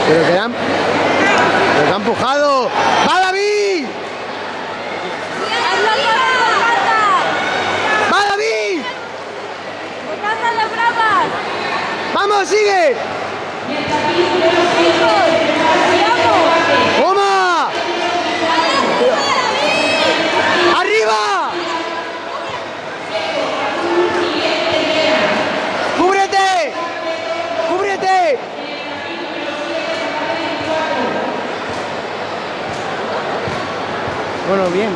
Pero que ha empujado. ¡Va, David! ¡Va, David! ¡Vamos, sigue! ¡Toma! ¡Arriba! ¡Cúbrete! ¡Cúbrete! Bueno, bien.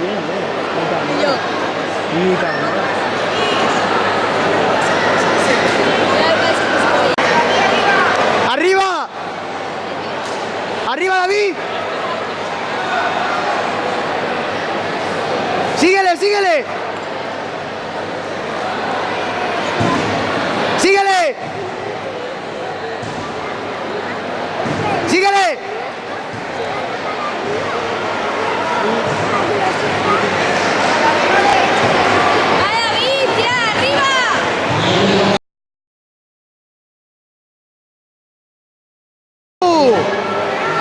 ¡Arriba! ¡Arriba, David! ¡Síguele! ¡Síguele! ¡Síguele!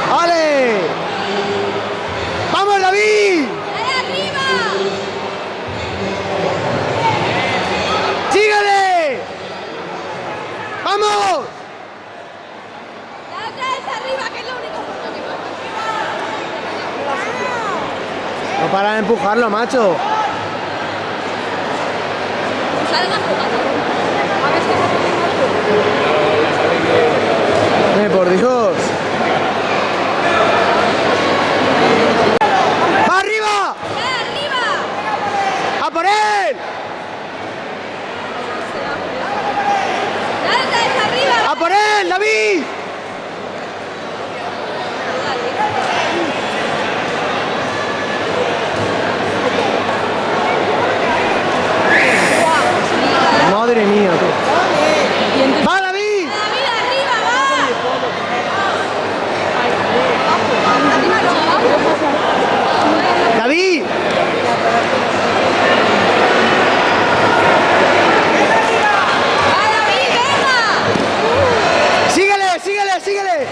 ¡Ale! ¡Vamos, David! ¡Síguele! ¡Vamos! No para de empujarlo, macho. Por Dios. ¡Va arriba! ¡A por él! ¡A por él, David! Madre mía, tú. ¡Va, David! ¡David! ¡Síguele, síguele, síguele!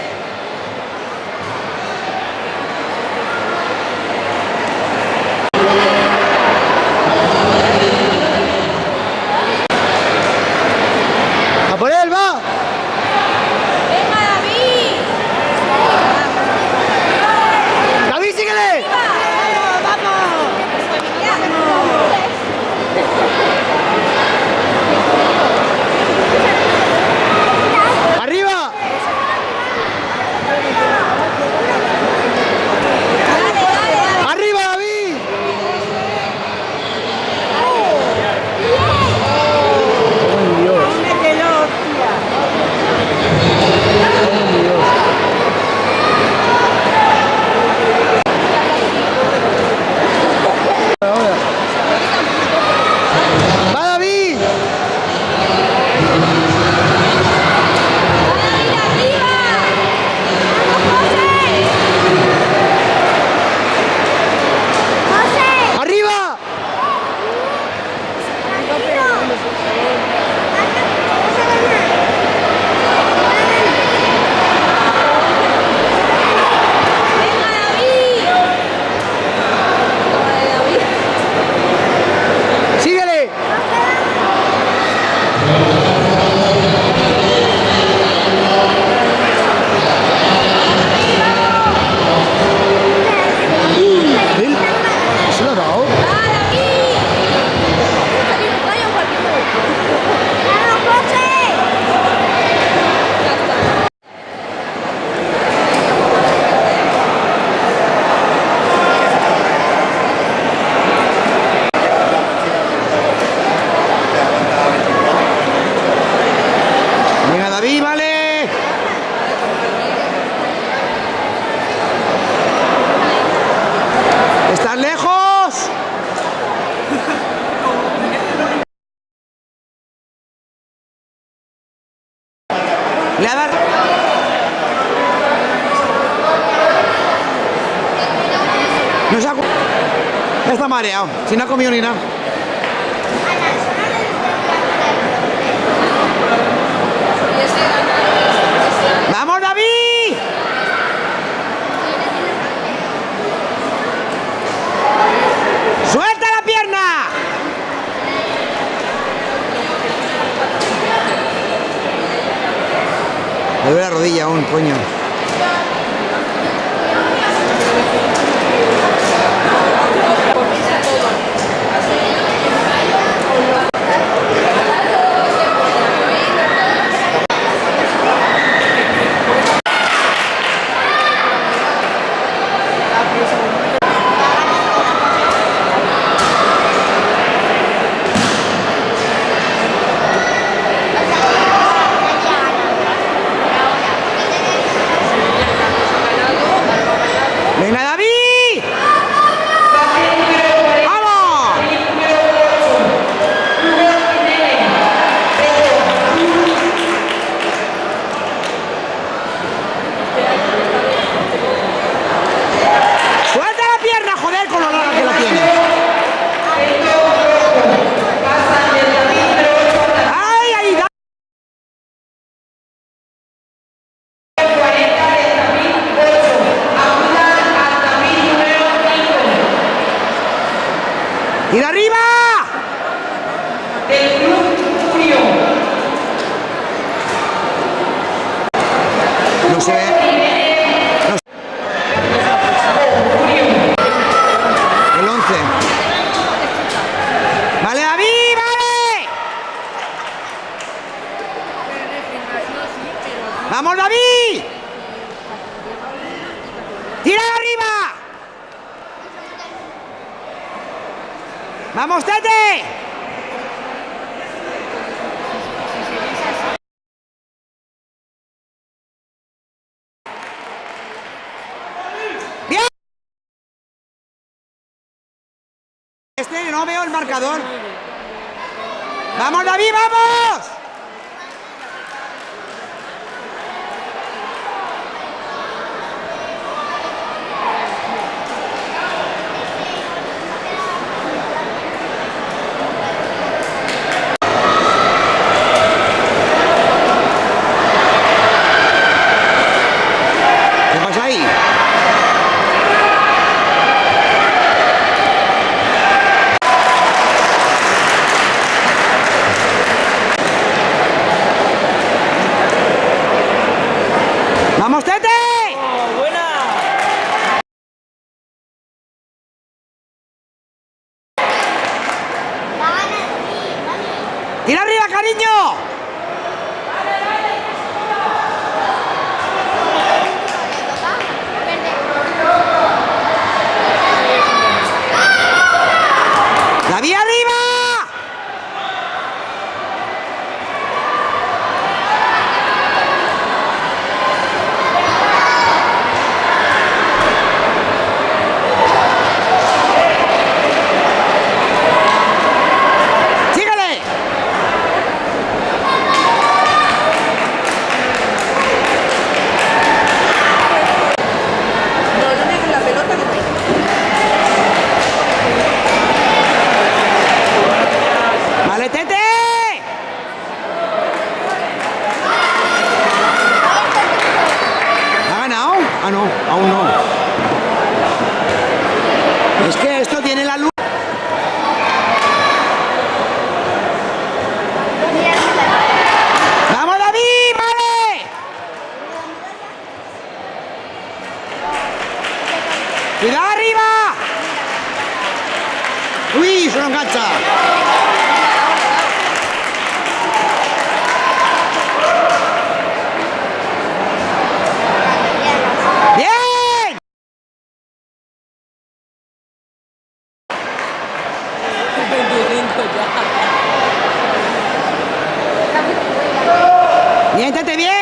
¡A por él, va! ¡David, síguele! ¡Arriba! ¡Arriba, David! ¡Oh, Dios! ¡Va, David! ¡Arriba! ¡Síguele! ¿Se lo ha dado? Venga, David, vale. ¿Estás lejos? Le ha dado. No se ha... Está mareado, si no ha comido ni nada. ¡Vamos, David! Me duele la rodilla aún, coño. ¡Venga, David! ¡Vamos! ¡Suelta la pierna, joder, con lo larga que la tiene! ¡Ay, ahí, David! ¡Tira arriba! Del Club Furio. No se ve. El 11. ¡Vale, David! ¡Vale! ¡Vamos, David! ¡Tira arriba! ¡Vamos, Tete! ¡Bien! No veo el marcador. ¡Vamos, David, vamos! ¿Qué pasa ahí? ¡Vamos, Tete! ¡Oh, buena! ¡Tira arriba, cariño! ¡David, arriba! ¡Sígale! No, no dejes la pelota que te... ¡Vale, Tete! ¿Ha ganado? Ah, no, aún no. Es que esto tiene la luz. ¡Vamos, David! ¡Vale! ¡Cuidado arriba! ¡Uy, se lo engancha! ¡Bien! 25 ya. ¡Bien, Tete, bien!